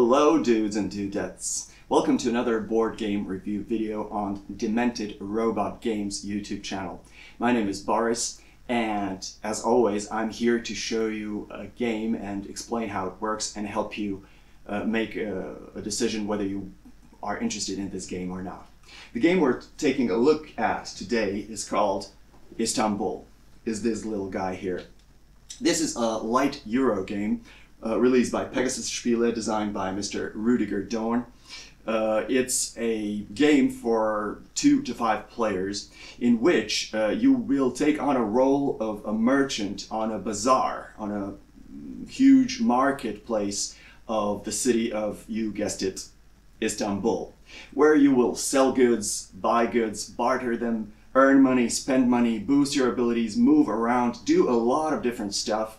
Hello dudes and dudettes. Welcome to another board game review video on Demented Robot Games YouTube channel. My name is Boris, and as always I'm here to show you a game and explain how it works and help you make a decision whether you are interested in this game or not. The game we're taking a look at today is called Istanbul. Is this little guy here. This is a light Euro game released by Pegasus Spiele, designed by Mr. Rudiger Dorn. It's a game for 2 to 5 players in which you will take on a role of a merchant on a bazaar, on a huge marketplace of the city of, you guessed it, Istanbul, where you will sell goods, buy goods, barter them, earn money, spend money, boost your abilities, move around, do a lot of different stuff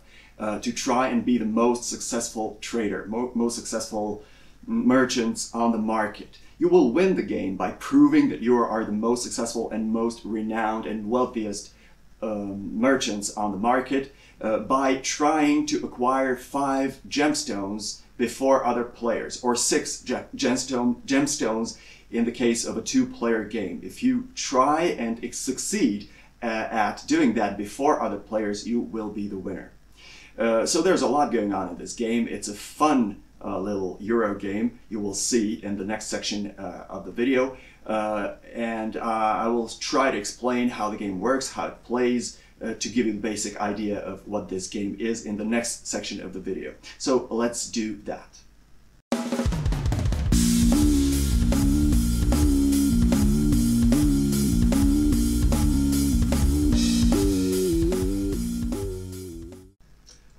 to try and be the most successful trader, most successful merchants on the market. You will win the game by proving that you are the most successful and most renowned and wealthiest merchants on the market by trying to acquire 5 gemstones before other players, or 6 gemstones in the case of a 2-player game. If you try and succeed at doing that before other players, you will be the winner. So there's a lot going on in this game. It's a fun little Euro game. You will see in the next section of the video. I will try to explain how the game works, how it plays, to give you the basic idea of what this game is in the next section of the video. So let's do that.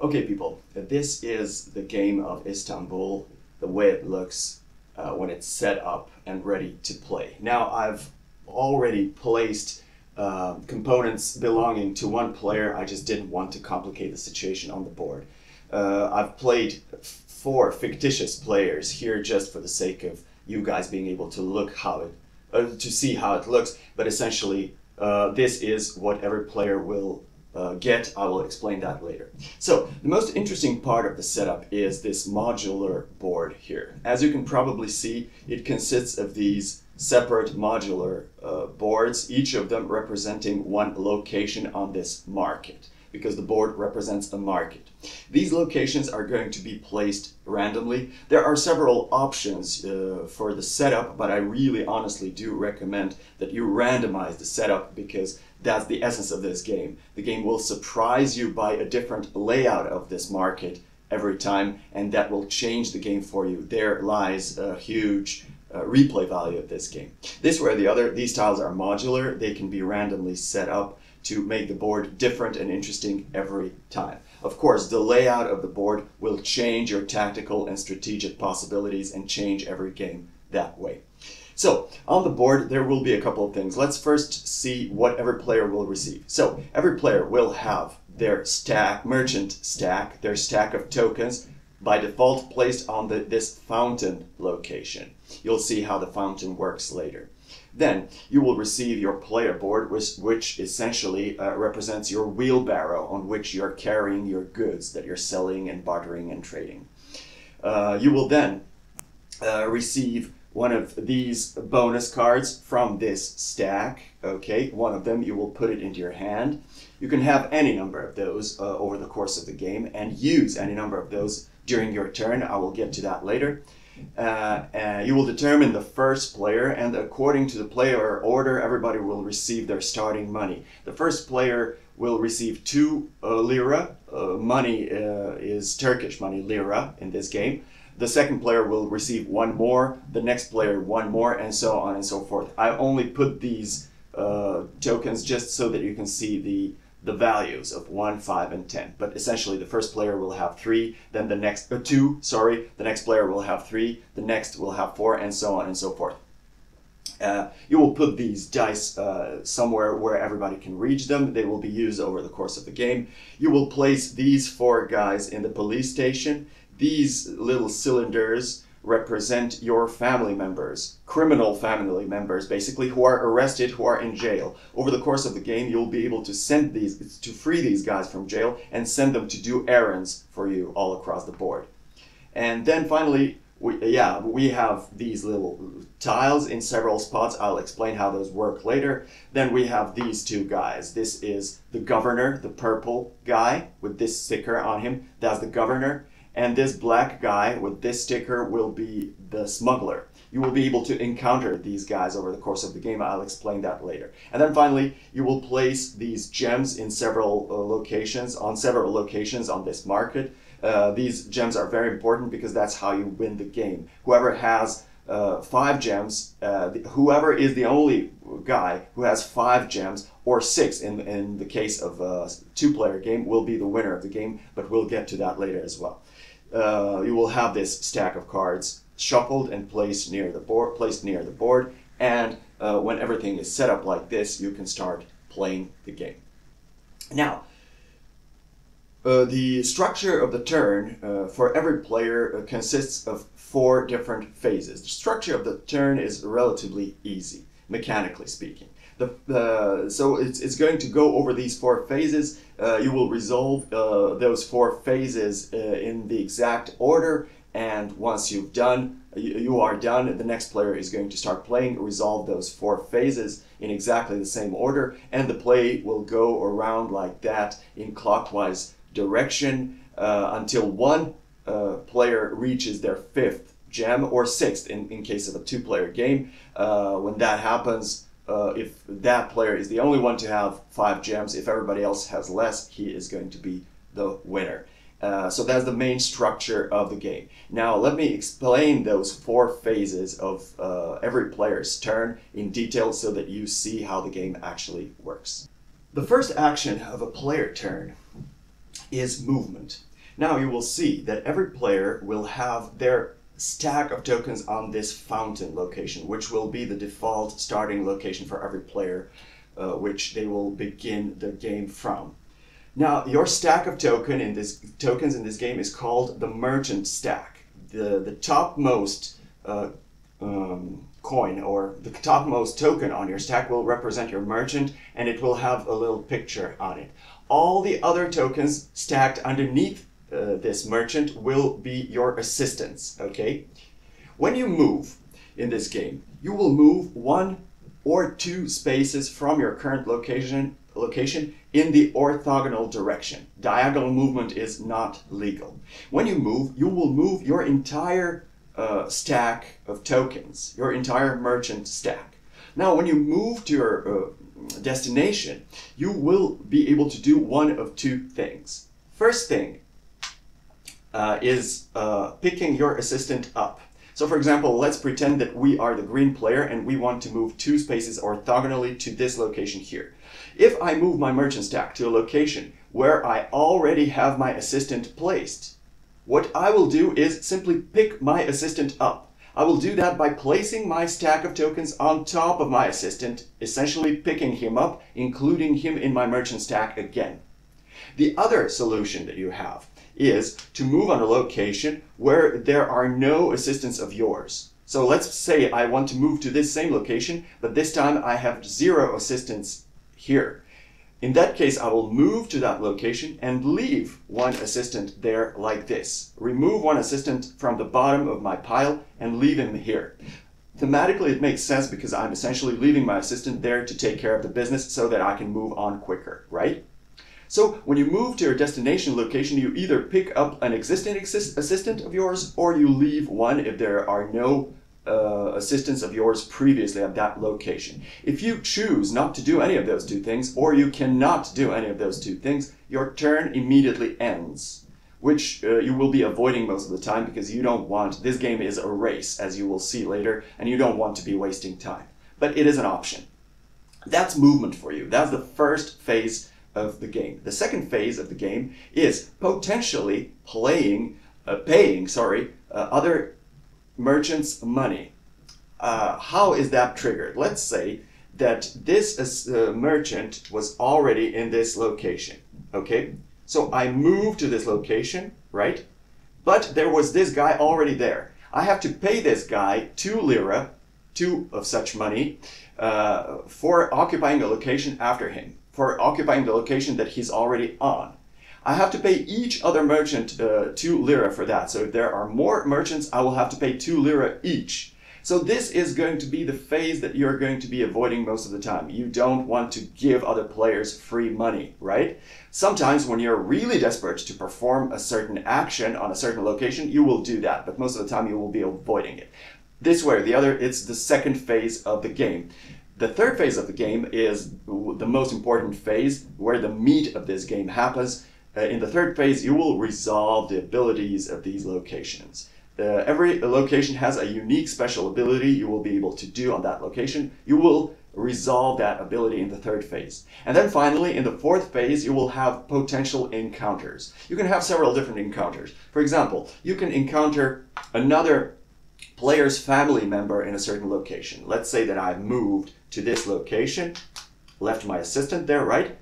Okay people, this is the game of Istanbul, the way it looks when it's set up and ready to play. Now I've already placed components belonging to 1 player. I just didn't want to complicate the situation on the board. I've played 4 fictitious players here just for the sake of you guys being able to look how it, to see how it looks, but essentially this is what every player will get. I will explain that later. So the most interesting part of the setup is this modular board here. As you can probably see, it consists of these separate modular boards, each of them representing 1 location on this market, because the board represents a market. These locations are going to be placed randomly. There are several options for the setup, but I really honestly do recommend that you randomize the setup, because that's the essence of this game. The game will surprise you by a different layout of this market every time, and that will change the game for you. There lies a huge replay value of this game. This way or the other, these tiles are modular. They can be randomly set up to make the board different and interesting every time. Of course, the layout of the board will change your tactical and strategic possibilities and change every game that way. So, on the board there will be a couple of things. Let's first see what every player will receive. So, every player will have their stack, merchant stack, their stack of tokens, by default placed on this fountain location. You'll see how the fountain works later. Then you will receive your player board, which essentially represents your wheelbarrow on which you're carrying your goods that you're selling and bartering and trading. You will then receive one of these bonus cards from this stack. Okay, one of them, you will put it into your hand. You can have any number of those over the course of the game and use any number of those during your turn. I will get to that later. You will determine the first player, and according to the player order, everybody will receive their starting money. The first player will receive 2 lira. Money is Turkish money, lira, in this game. The second player will receive 1 more, the next player 1 more, and so on and so forth. I only put these tokens just so that you can see the values of 1, 5, and 10. But essentially the first player will have 3, then the next 2, sorry, the next player will have 3, the next will have 4, and so on and so forth. You will put these dice somewhere where everybody can reach them. They will be used over the course of the game. You will place these 4 guys in the police station. These little cylinders represent your family members, criminal family members, basically, who are arrested, who are in jail. Over the course of the game, you'll be able to free these guys from jail and send them to do errands for you all across the board. And then finally, we have these little tiles in several spots. I'll explain how those work later. Then we have these two guys. This is the governor, the purple guy with this sticker on him. That's the governor. And this black guy with this sticker will be the smuggler. You will be able to encounter these guys over the course of the game. I'll explain that later. And then finally, you will place these gems in several locations on this market. These gems are very important because that's how you win the game. Whoever has 5 gems, whoever is the only guy who has 5 gems, or 6 in the case of a 2-player game, will be the winner of the game, but we'll get to that later as well. You will have this stack of cards shuffled and placed near the board, and when everything is set up like this, you can start playing the game. Now, the structure of the turn for every player consists of 4 different phases. The structure of the turn is relatively easy, mechanically speaking. So it's going to go over these 4 phases. You will resolve those 4 phases in the exact order, and once you are done, the next player is going to start playing, resolve those 4 phases in exactly the same order, and the play will go around like that in clockwise direction until one player reaches their 5th gem, or 6th in case of a 2-player game. When that happens, if that player is the only one to have 5 gems, if everybody else has less, he is going to be the winner. So that's the main structure of the game. Now let me explain those 4 phases of every player's turn in detail so that you see how the game actually works. The first action of a player turn is movement. Now you will see that every player will have their stack of tokens on this fountain location, which will be the default starting location for every player, which they will begin the game from. Now, your stack of tokens in this game is called the merchant stack. The topmost coin, or the topmost token on your stack, will represent your merchant, and it will have a little picture on it. All the other tokens stacked underneath this merchant will be your assistants, okay? When you move in this game, you will move 1 or 2 spaces from your current location in the orthogonal direction. Diagonal movement is not legal. When you move, you will move your entire stack of tokens, your entire merchant stack. Now, when you move to your destination, you will be able to do one of 2 things. First thing is picking your assistant up. So for example, let's pretend that we are the green player and we want to move 2 spaces orthogonally to this location here. If I move my merchant stack to a location where I already have my assistant placed, what I will do is simply pick my assistant up. I will do that by placing my stack of tokens on top of my assistant, essentially picking him up, including him in my merchant stack again. The other solution that you have is to move on a location where there are no assistants of yours. So let's say I want to move to this same location, but this time I have 0 assistants here. In that case, I will move to that location and leave 1 assistant there like this. Remove 1 assistant from the bottom of my pile and leave him here. Thematically, it makes sense because I'm essentially leaving my assistant there to take care of the business so that I can move on quicker, right? So when you move to your destination location, you either pick up an existing assistant of yours, or you leave 1 if there are no assistants of yours previously at that location. If you choose not to do any of those 2 things, or you cannot do any of those 2 things, your turn immediately ends, which you will be avoiding most of the time because you don't want, this game is a race, as you will see later, and you don't want to be wasting time. But it is an option. That's movement for you. That's the first phase of the game. The second phase of the game is potentially paying other merchants money. How is that triggered? Let's say that this merchant was already in this location, okay? So I move to this location, right? But there was this guy already there. I have to pay this guy 2 lira, 2 of such money, for occupying a location after him, for occupying the location that he's already on. I have to pay each other merchant 2 lira for that. So if there are more merchants, I will have to pay 2 lira each. So this is going to be the phase that you're going to be avoiding most of the time. You don't want to give other players free money, right? Sometimes when you're really desperate to perform a certain action on a certain location, you will do that, but most of the time you will be avoiding it. This way or the other, it's the second phase of the game. The third phase of the game is the most important phase, where the meat of this game happens. In the third phase, you will resolve the abilities of these locations. Every location has a unique special ability you will be able to do on that location. You will resolve that ability in the third phase. And then finally, in the fourth phase, you will have potential encounters. You can have several different encounters. For example, you can encounter another player's family member in a certain location. Let's say that I moved to this location, left my assistant there, right?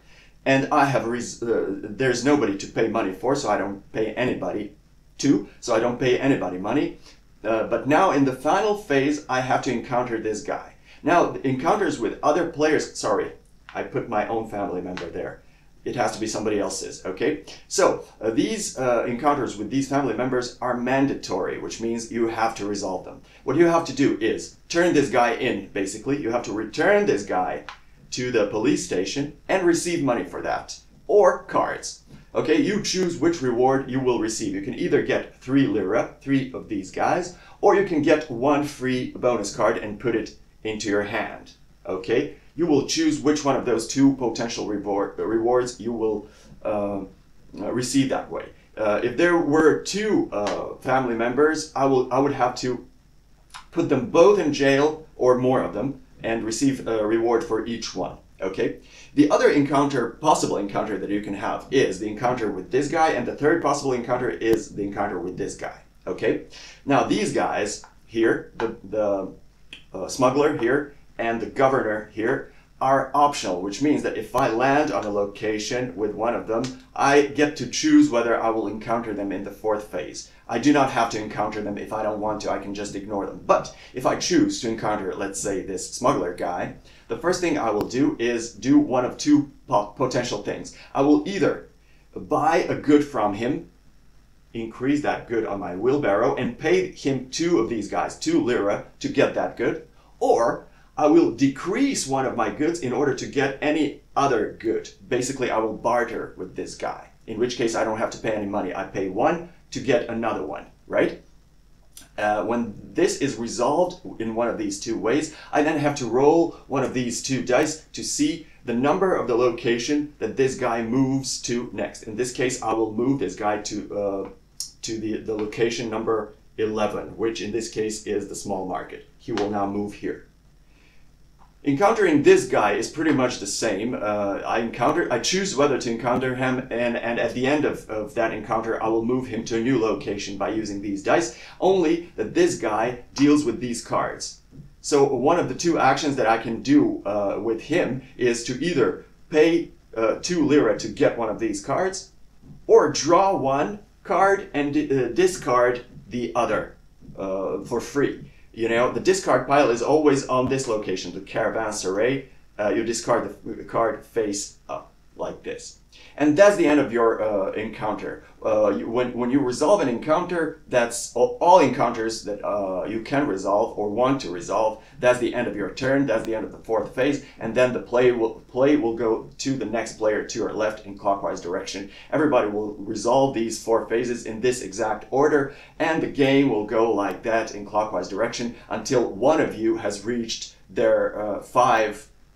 And I have there's nobody to pay money for, so I don't pay anybody so I don't pay anybody money. But now in the final phase, I have to encounter this guy. Now, encounters with other players, sorry, I put my own family member there. It has to be somebody else's, okay? So these encounters with these family members are mandatory, which means you have to resolve them. What you have to do is turn this guy in, basically. You have to return this guy to the police station and receive money for that, or cards. Okay, you choose which reward you will receive. You can either get 3 lira, 3 of these guys, or you can get 1 free bonus card and put it into your hand. Okay, you will choose which one of those 2 potential rewards you will receive that way. If there were 2 family members, I would have to put them both in jail, or more of them, and receive a reward for each one. Okay. The other possible encounter that you can have is the encounter with this guy, and the third possible encounter is the encounter with this guy. Okay. Now these guys here, the smuggler here and the governor here, are optional, which means that if I land on a location with one of them, I get to choose whether I will encounter them in the fourth phase. I do not have to encounter them if I don't want to. I can just ignore them. But if I choose to encounter, let's say, this smuggler guy, the first thing I will do is do one of 2 potential things. I will either buy a good from him, increase that good on my wheelbarrow, and pay him 2 of these guys, 2 lira, to get that good, or I will decrease one of my goods in order to get any other good. Basically, I will barter with this guy, in which case I don't have to pay any money. I pay 1 to get another one, right? When this is resolved in one of these 2 ways, I then have to roll one of these 2 dice to see the number of the location that this guy moves to next. In this case, I will move this guy to the location number 11, which in this case is the small market. He will now move here. Encountering this guy is pretty much the same. I choose whether to encounter him, and at the end of that encounter, I will move him to a new location by using these dice, only that this guy deals with these cards. So one of the 2 actions that I can do with him is to either pay 2 lira to get one of these cards, or draw 1 card and discard the other for free. You know, the discard pile is always on this location, the caravanserai. You discard the card face up, like this. And that's the end of your encounter. When you resolve an encounter, that's all encounters that you can resolve or want to resolve. That's the end of your turn. That's the end of the fourth phase. And then the play will go to the next player to your left in clockwise direction. Everybody will resolve these 4 phases in this exact order, and the game will go like that in clockwise direction until one of you has reached their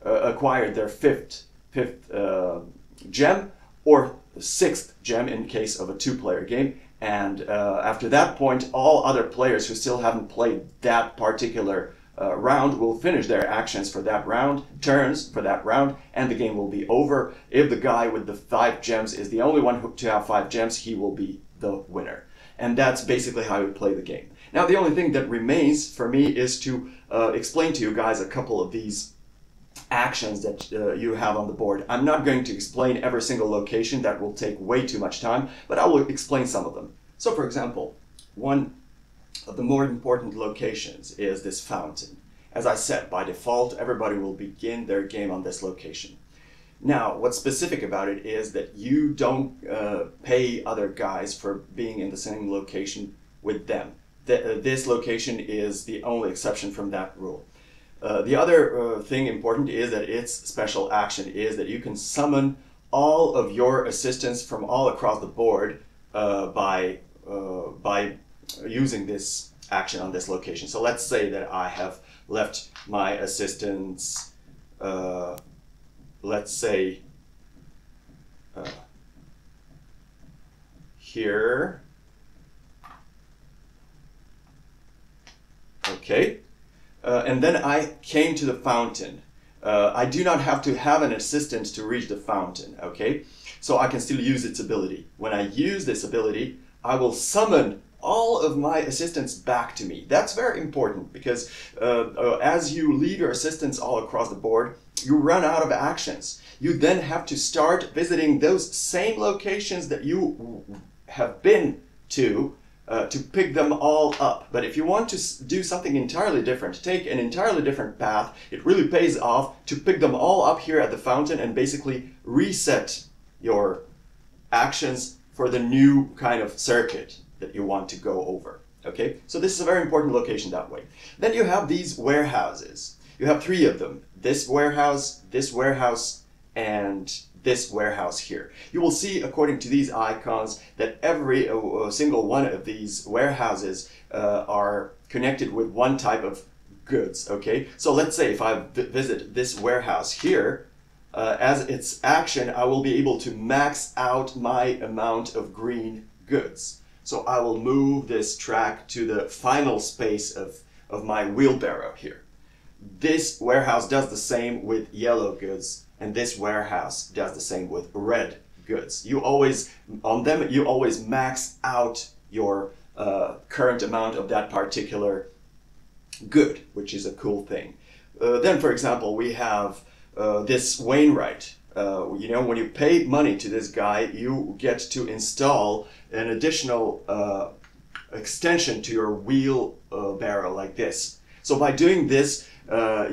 acquired their fifth gem, or 6th gem in case of a 2-player game. And after that point, all other players who still haven't played that particular round will finish their actions for that round, turns for that round, and the game will be over. If the guy with the 5 gems is the only one to have 5 gems, he will be the winner. And that's basically how you play the game. Now, the only thing that remains for me is to explain to you guys a couple of these actions that you have on the board. I'm not going to explain every single location. That will take way too much time, but I will explain some of them. So, for example, one of the more important locations is this fountain. As I said, by default, everybody will begin their game on this location. Now, what's specific about it is that you don't pay other guys for being in the same location with them. This location is the only exception from that rule. The other thing important is that its special action is that you can summon all of your assistants from all across the board by using this action on this location. So let's say that I have left my assistants, let's say here. Okay. And then I came to the fountain. I do not have to have an assistant to reach the fountain, okay? So I can still use its ability. When I use this ability, I will summon all of my assistants back to me. That's very important because as you leave your assistants all across the board, you run out of actions. You then have to start visiting those same locations that you have been to pick them all up. But if you want to do something entirely different, take an entirely different path, it really pays off to pick them all up here at the fountain and basically reset your actions for the new kind of circuit that you want to go over. Okay, so this is a very important location that way. Then you have these warehouses. You have 3 of them. This warehouse, and this warehouse here. You will see, according to these icons, that every single one of these warehouses are connected with one type of goods, okay? So let's say if I visit this warehouse here, as its action, I will be able to max out my amount of green goods. So I will move this track to the final space of my wheelbarrow here. This warehouse does the same with yellow goods, and this warehouse does the same with red goods. You always, on them, you always max out your current amount of that particular good, which is a cool thing. Then, for example, we have this Wainwright. You know, when you pay money to this guy, you get to install an additional extension to your wheelbarrow like this. So by doing this,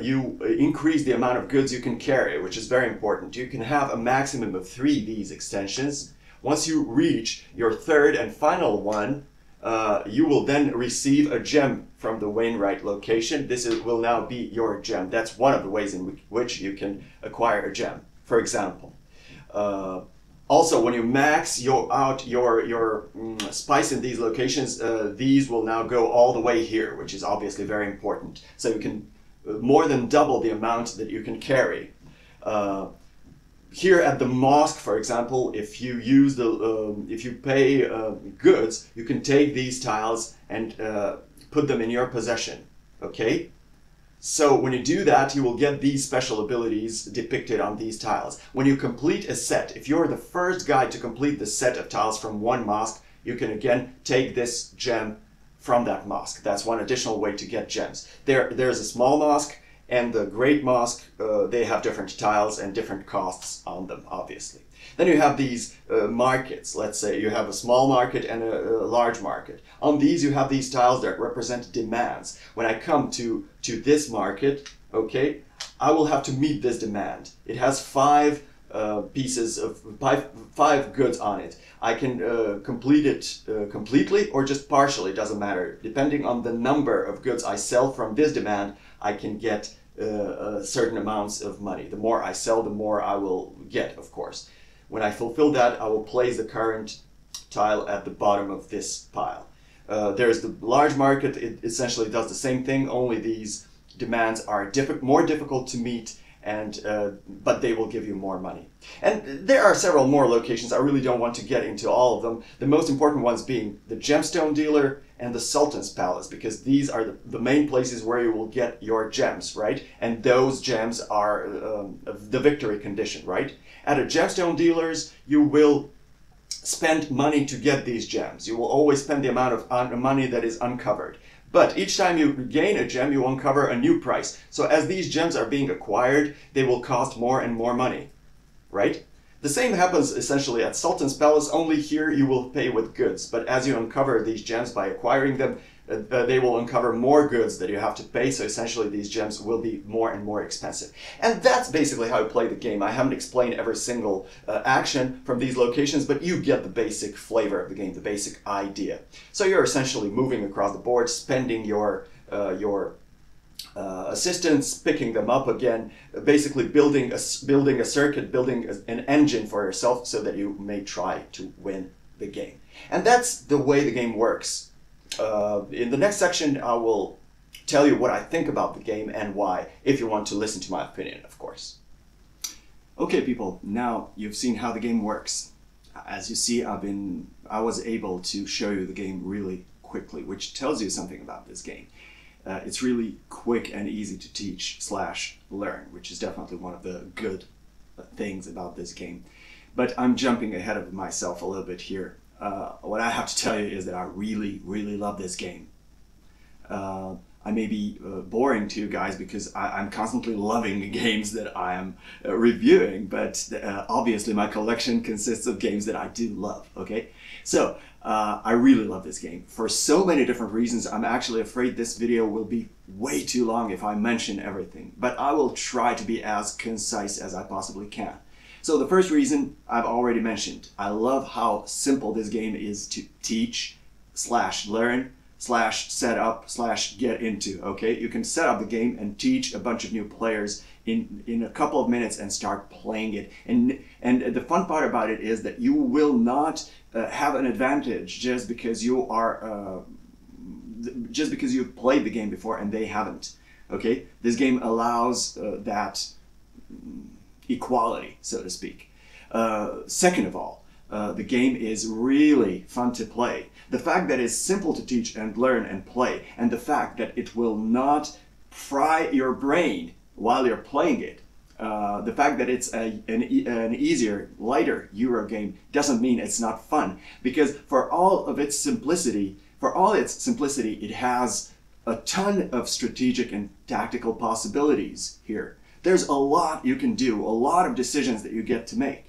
you increase the amount of goods you can carry, which is very important. You can have a maximum of 3 of these extensions. Once you reach your 3rd and final one, you will then receive a gem from the Wainwright location. This will now be your gem. That's one of the ways in which you can acquire a gem, for example. Also, when you max out your spice in these locations, these will now go all the way here, which is obviously very important. So you can more than double the amount that you can carry. Here at the mosque, for example, if you use if you pay goods, you can take these tiles and put them in your possession. Okay. So when you do that, you will get these special abilities depicted on these tiles. When you complete a set, if you're the first guy to complete the set of tiles from one mosque, you can again take this gem from that mosque. That's one additional way to get gems. There's a small mosque and the great mosque. They have different tiles and different costs on them, obviously. Then you have these markets. Let's say you have a small market and a large market. On these you have these tiles that represent demands. When I come to this market, okay, I will have to meet this demand. It has 5 pieces of 5 goods on it. I can complete it completely or just partially, doesn't matter. Depending on the number of goods I sell from this demand, I can get certain amounts of money. The more I sell, the more I will get, of course. When I fulfill that, I will place the current tile at the bottom of this pile. There's the large market. It essentially does the same thing, only these demands are more difficult to meet, and but they will give you more money. And there are several more locations. I really don't want to get into all of them. The most important ones being the gemstone dealer and the Sultan's Palace, because these are the main places where you will get your gems, right? And those gems are the victory condition, right? At a gemstone dealer's, you will spend money to get these gems. You will always spend the amount of money that is uncovered. But each time you gain a gem, you uncover a new price. So as these gems are being acquired, they will cost more and more money, right? The same happens essentially at Sultan's Palace, only here you will pay with goods. But as you uncover these gems by acquiring them, they will uncover more goods that you have to pay, so essentially these gems will be more and more expensive. And that's basically how I play the game. I haven't explained every single action from these locations, but you get the basic flavor of the game, the basic idea. So you're essentially moving across the board, spending your assistants, picking them up again, basically building a circuit, building an engine for yourself so that you may try to win the game. And that's the way the game works. In the next section, I will tell you what I think about the game and why, if you want to listen to my opinion, of course. Okay, people, now you've seen how the game works. As you see, I was able to show you the game really quickly, which tells you something about this game. It's really quick and easy to teach / learn, which is definitely one of the good things about this game. But I'm jumping ahead of myself a little bit here. What I have to tell you is that I really, really love this game. I may be boring to you guys because I'm constantly loving games that I am reviewing, but obviously my collection consists of games that I do love, okay? So, I really love this game for so many different reasons. I'm actually afraid this video will be way too long if I mention everything, but I will try to be as concise as I possibly can. So the first reason I've already mentioned. I love how simple this game is to teach / learn / set up / get into, okay? You can set up the game and teach a bunch of new players in a couple of minutes and start playing it. And the fun part about it is that you will not have an advantage just because you are just because you've played the game before and they haven't, okay? This game allows that equality, so to speak. Second of all, the game is really fun to play. The fact that it's simple to teach and learn and play, and the fact that it will not fry your brain while you're playing it, the fact that it's an easier, lighter Euro game doesn't mean it's not fun, because for all its simplicity, it has a ton of strategic and tactical possibilities here. There's a lot you can do, a lot of decisions that you get to make.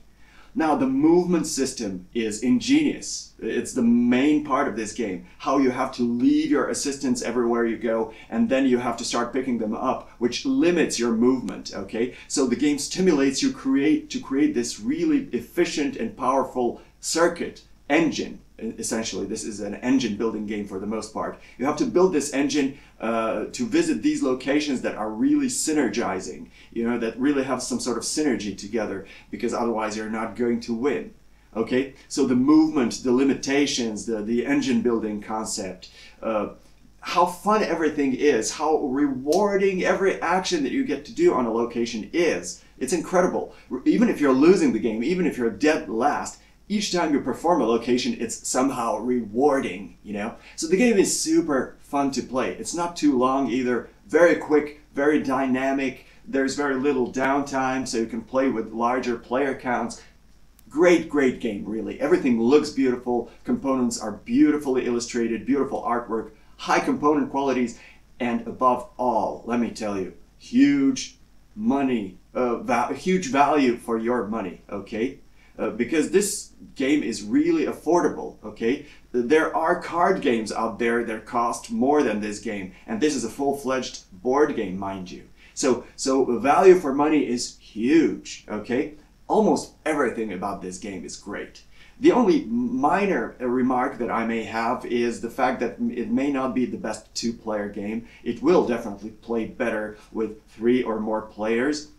Now, the movement system is ingenious. It's the main part of this game. How you have to lead your assistants everywhere you go, and then you have to start picking them up, which limits your movement, okay? So the game stimulates you to create this really efficient and powerful circuit engine. Essentially, this is an engine building game for the most part. You have to build this engine to visit these locations that are really synergizing, you know, that really have some sort of synergy together, because otherwise you're not going to win. Okay, so the movement, the limitations, the engine building concept, how fun everything is, how rewarding every action that you get to do on a location is. It's incredible. Even if you're losing the game, even if you're dead last, each time you perform a location, it's somehow rewarding, you know? So the game is super fun to play. It's not too long either, very quick, very dynamic. There's very little downtime, so you can play with larger player counts. Great, great game, really. Everything looks beautiful. Components are beautifully illustrated, beautiful artwork, high component qualities, and above all, let me tell you, huge money, huge value for your money, okay? Because this game is really affordable, okay? There are card games out there that cost more than this game, and this is a full-fledged board game, mind you. So the value for money is huge, okay? Almost everything about this game is great. The only minor remark that I may have is the fact that it may not be the best two-player game. It will definitely play better with 3 or more players,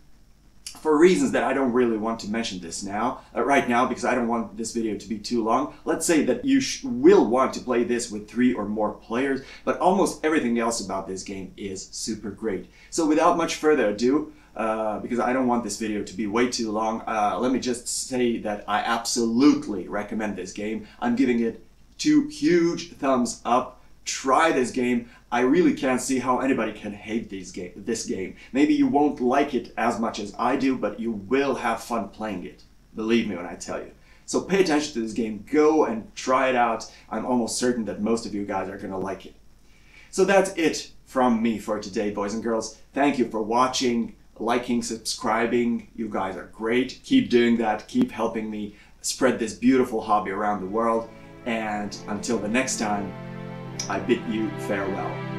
for reasons that I don't really want to mention this now, right now, because I don't want this video to be too long. Let's say that you will want to play this with 3 or more players, but almost everything else about this game is super great. So without much further ado, because I don't want this video to be way too long, let me just say that I absolutely recommend this game. I'm giving it 2 huge thumbs up. Try this game. I really can't see how anybody can hate this game. Maybe you won't like it as much as I do, but you will have fun playing it. Believe me when I tell you. So pay attention to this game. Go and try it out. I'm almost certain that most of you guys are going to like it. So that's it from me for today, boys and girls. Thank you for watching, liking, subscribing. You guys are great. Keep doing that. Keep helping me spread this beautiful hobby around the world. And until the next time, I bid you farewell.